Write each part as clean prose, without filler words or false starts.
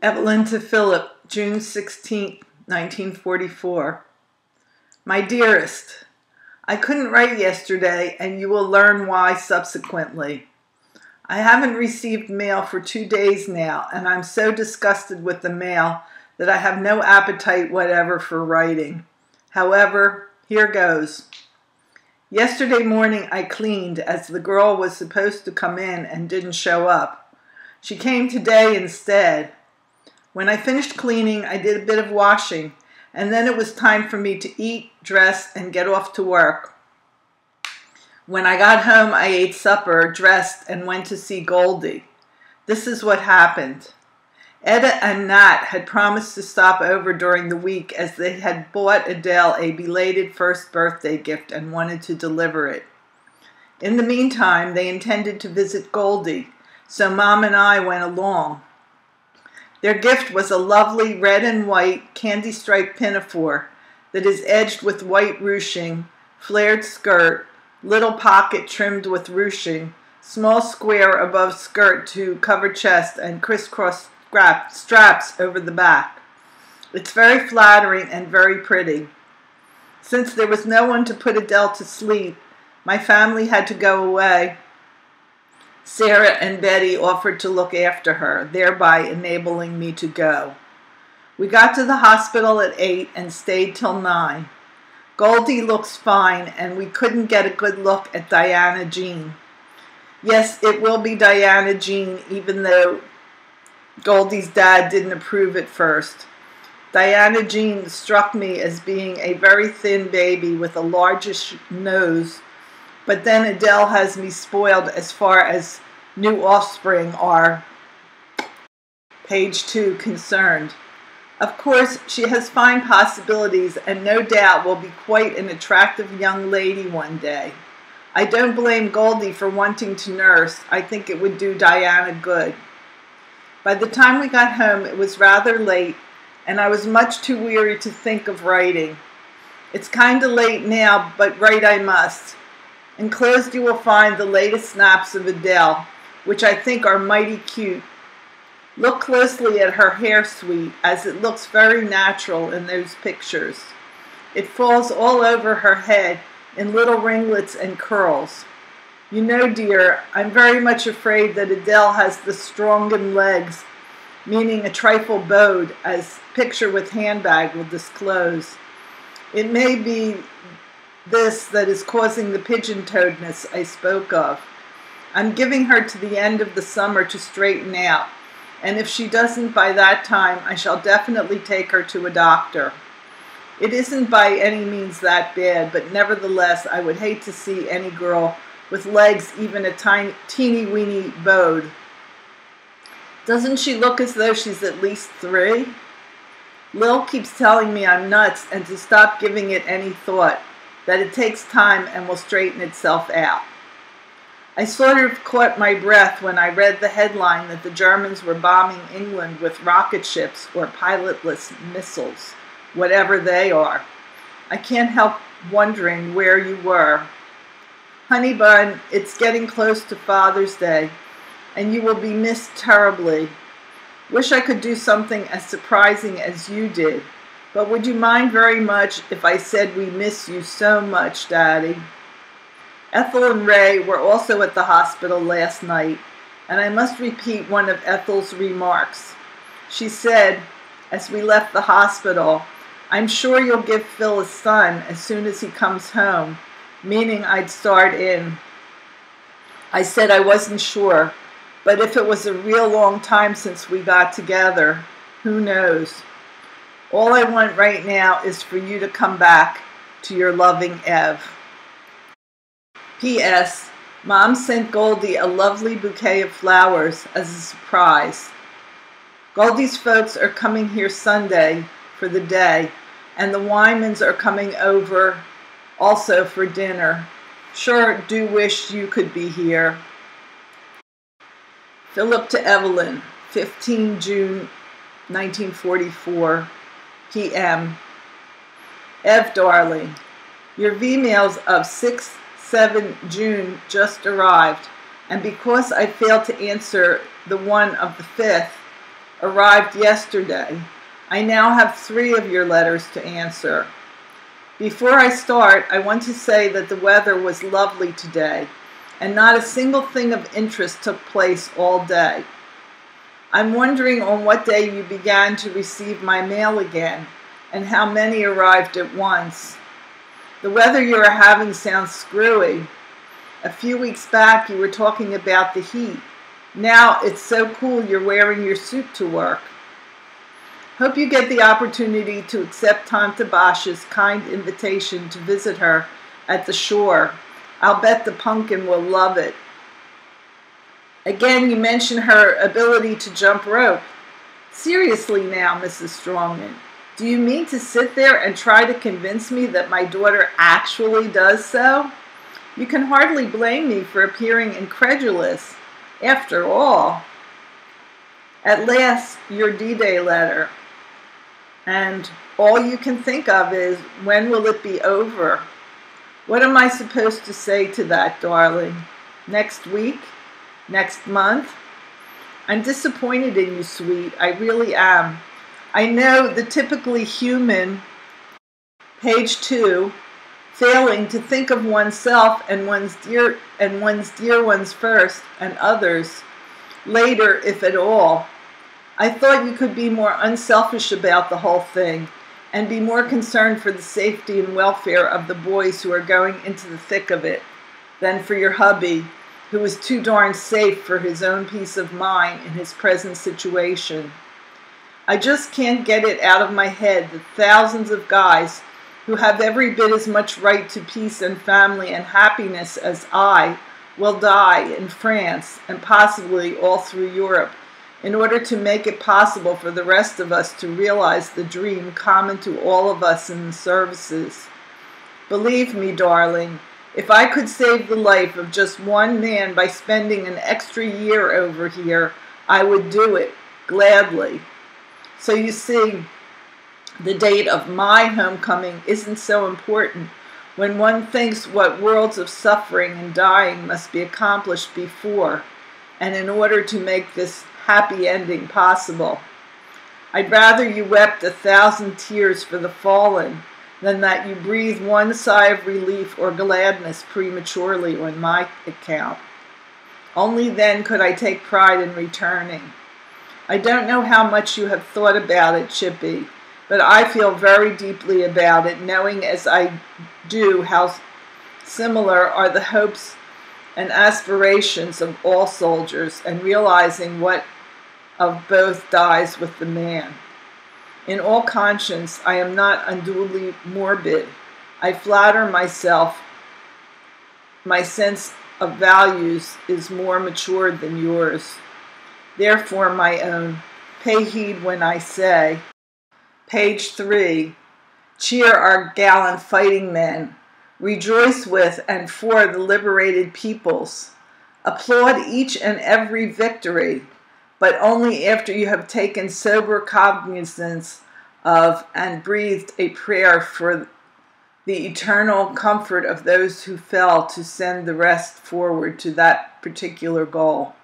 Evelyn to Philip, June 16, 1944. My dearest, I couldn't write yesterday, and you will learn why subsequently. I haven't received mail for 2 days now, and I'm so disgusted with the mail that I have no appetite whatever for writing. However, here goes. Yesterday morning I cleaned as the girl was supposed to come in and didn't show up. She came today instead. When I finished cleaning, I did a bit of washing, and then it was time for me to eat, dress, and get off to work. When I got home, I ate supper, dressed, and went to see Goldie. This is what happened. Etta and Nat had promised to stop over during the week as they had bought Adele a belated first birthday gift and wanted to deliver it. In the meantime, they intended to visit Goldie, so Mom and I went along. Their gift was a lovely red and white candy-striped pinafore that is edged with white ruching, flared skirt, little pocket trimmed with ruching, small square above skirt to cover chest, and crisscross straps over the back. It's very flattering and very pretty. Since there was no one to put Adele to sleep, my family had to go away. Sarah and Betty offered to look after her, thereby enabling me to go. We got to the hospital at 8 and stayed till 9. Goldie looks fine, and we couldn't get a good look at Diana Jean. Yes, it will be Diana Jean, even though Goldie's dad didn't approve at first. Diana Jean struck me as being a very thin baby with a largish nose, but then Adele has me spoiled as far as new offspring are, page 2, concerned. Of course, she has fine possibilities and no doubt will be quite an attractive young lady one day. I don't blame Goldie for wanting to nurse. I think it would do Diana good. By the time we got home, it was rather late, and I was much too weary to think of writing. It's kind of late now, but write I must. Enclosed you will find the latest snaps of Adele, which I think are mighty cute. Look closely at her hair suite, as it looks very natural in those pictures. It falls all over her head in little ringlets and curls. You know, dear, I'm very much afraid that Adele has the strongen legs, meaning a trifle bowed, as picture with handbag will disclose. It may be this that is causing the pigeon-toedness I spoke of. I'm giving her to the end of the summer to straighten out, and if she doesn't by that time, I shall definitely take her to a doctor. It isn't by any means that bad, but nevertheless, I would hate to see any girl with legs even a teeny-weeny bowed. Doesn't she look as though she's at least 3? Lil keeps telling me I'm nuts and to stop giving it any thought, that it takes time and will straighten itself out. I sort of caught my breath when I read the headline that the Germans were bombing England with rocket ships or pilotless missiles, whatever they are. I can't help wondering where you were. Honey bun, it's getting close to Father's Day, and you will be missed terribly. Wish I could do something as surprising as you did. But would you mind very much if I said we miss you so much, Daddy? Ethel and Ray were also at the hospital last night, and I must repeat one of Ethel's remarks. She said, as we left the hospital, I'm sure you'll give Phil a son as soon as he comes home, meaning I'd start in. I said I wasn't sure, but if it was a real long time since we got together, who knows? All I want right now is for you to come back to your loving Ev. P.S. Mom sent Goldie a lovely bouquet of flowers as a surprise. Goldie's folks are coming here Sunday for the day, and the Wymans are coming over also for dinner. Sure do wish you could be here. Philip to Evelyn, 15 June 1944. p.m. Ev, darling, your V-mails of 6-7 June just arrived, and because I failed to answer the one of the 5th, arrived yesterday. I now have 3 of your letters to answer. Before I start, I want to say that the weather was lovely today, and not a single thing of interest took place all day. I'm wondering on what day you began to receive my mail again, and how many arrived at once. The weather you are having sounds screwy. A few weeks back you were talking about the heat. Now it's so cool you're wearing your suit to work. Hope you get the opportunity to accept Tante Basha's kind invitation to visit her at the shore. I'll bet the pumpkin will love it. Again, you mention her ability to jump rope. Seriously now, Mrs. Strongman, do you mean to sit there and try to convince me that my daughter actually does so? You can hardly blame me for appearing incredulous. After all, at last, your D-Day letter. And all you can think of is, when will it be over? What am I supposed to say to that, darling? Next week? Next month? I'm disappointed in you, sweet. I really am. I know the typically human, page 2, failing to think of oneself and one's dear ones first, and others later, if at all. I thought you could be more unselfish about the whole thing and be more concerned for the safety and welfare of the boys who are going into the thick of it than for your hubby, who is too darn safe for his own peace of mind in his present situation. I just can't get it out of my head that thousands of guys who have every bit as much right to peace and family and happiness as I will die in France and possibly all through Europe in order to make it possible for the rest of us to realize the dream common to all of us in the services. Believe me, darling, if I could save the life of just one man by spending an extra year over here, I would do it gladly. So you see, the date of my homecoming isn't so important when one thinks what worlds of suffering and dying must be accomplished before, and in order to make this happy ending possible. I'd rather you wept 1,000 tears for the fallen than that you breathe one sigh of relief or gladness prematurely on my account. Only then could I take pride in returning. I don't know how much you have thought about it, Chippy, but I feel very deeply about it, knowing as I do how similar are the hopes and aspirations of all soldiers, and realizing what of both dies with the man. In all conscience, I am not unduly morbid. I flatter myself my sense of values is more matured than yours. Therefore, my own, pay heed when I say, page 3, cheer our gallant fighting men. Rejoice with and for the liberated peoples. Applaud each and every victory, but only after you have taken sober cognizance of and breathed a prayer for the eternal comfort of those who fell to send the rest forward to that particular goal.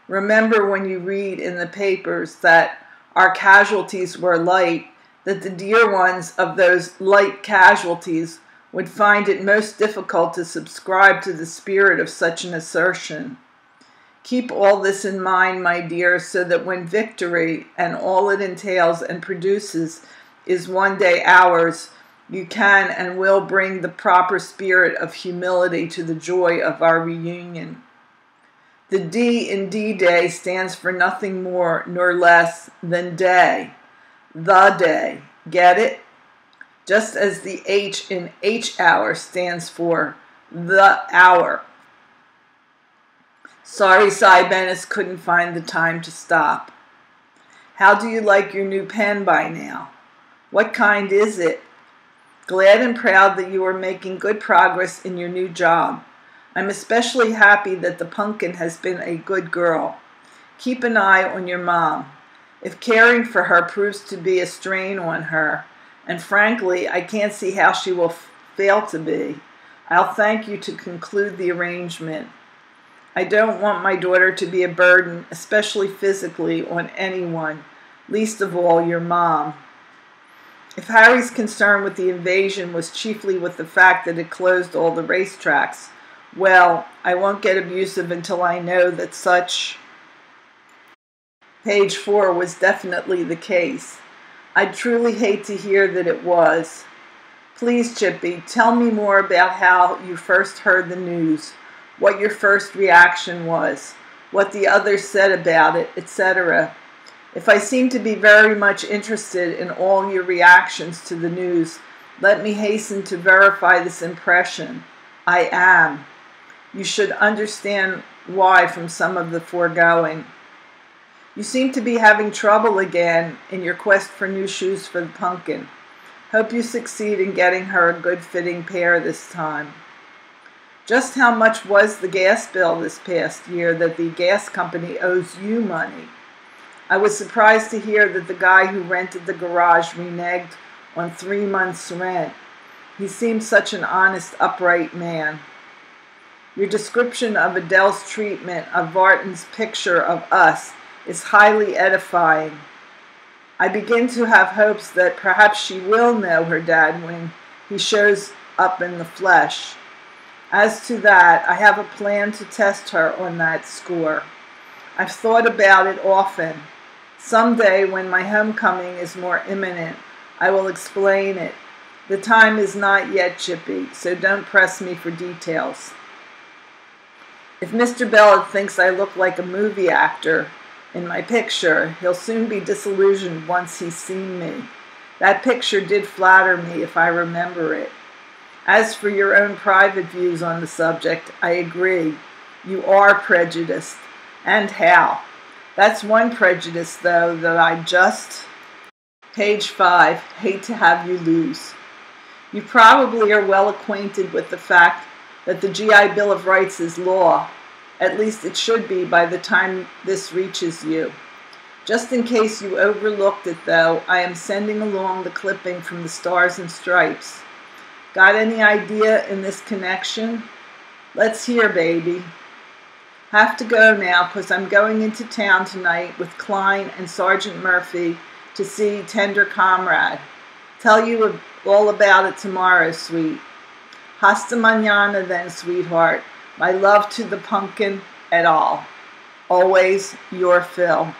Remember when you read in the papers that our casualties were light, that the dear ones of those light casualties would find it most difficult to subscribe to the spirit of such an assertion. Keep all this in mind, my dear, so that when victory and all it entails and produces is one day ours, you can and will bring the proper spirit of humility to the joy of our reunion. The D in D-Day stands for nothing more nor less than day, the day. Get it? Just as the H in H-hour stands for the hour. Sorry Cy Bennis couldn't find the time to stop. How do you like your new pen by now? What kind is it? Glad and proud that you are making good progress in your new job. I'm especially happy that the pumpkin has been a good girl. Keep an eye on your mom. If caring for her proves to be a strain on her, and frankly, I can't see how she will fail to be, I'll thank you to conclude the arrangement. I don't want my daughter to be a burden, especially physically, on anyone, least of all your mom. If Harry's concern with the invasion was chiefly with the fact that it closed all the racetracks, well, I won't get abusive until I know that such page 4 was definitely the case. I'd truly hate to hear that it was. Please, Chippy, tell me more about how you first heard the news, what your first reaction was, what the others said about it, etc. If I seem to be very much interested in all your reactions to the news, let me hasten to verify this impression. I am. You should understand why from some of the foregoing. You seem to be having trouble again in your quest for new shoes for the pumpkin. Hope you succeed in getting her a good fitting pair this time. Just how much was the gas bill this past year that the gas company owes you money? I was surprised to hear that the guy who rented the garage reneged on 3 months' rent. He seemed such an honest, upright man. Your description of Adele's treatment of Vartan's picture of us is highly edifying. I begin to have hopes that perhaps she will know her dad when he shows up in the flesh. As to that, I have a plan to test her on that score. I've thought about it often. Someday, when my homecoming is more imminent, I will explain it. The time is not yet, Chippy, so don't press me for details. If Mr. Bellett thinks I look like a movie actor in my picture, he'll soon be disillusioned once he's seen me. That picture did flatter me, if I remember it. As for your own private views on the subject, I agree. You are prejudiced. And how? That's one prejudice, though, that I just, page 5, hate to have you lose. You probably are well acquainted with the fact that the GI Bill of Rights is law. At least it should be by the time this reaches you. Just in case you overlooked it, though, I am sending along the clipping from the Stars and Stripes. Got any idea in this connection? Let's hear, baby. Have to go now, 'cause I'm going into town tonight with Klein and Sergeant Murphy to see Tender Comrade. Tell you all about it tomorrow, sweet. Hasta mañana then, sweetheart. My love to the pumpkin et al. Always your Phil.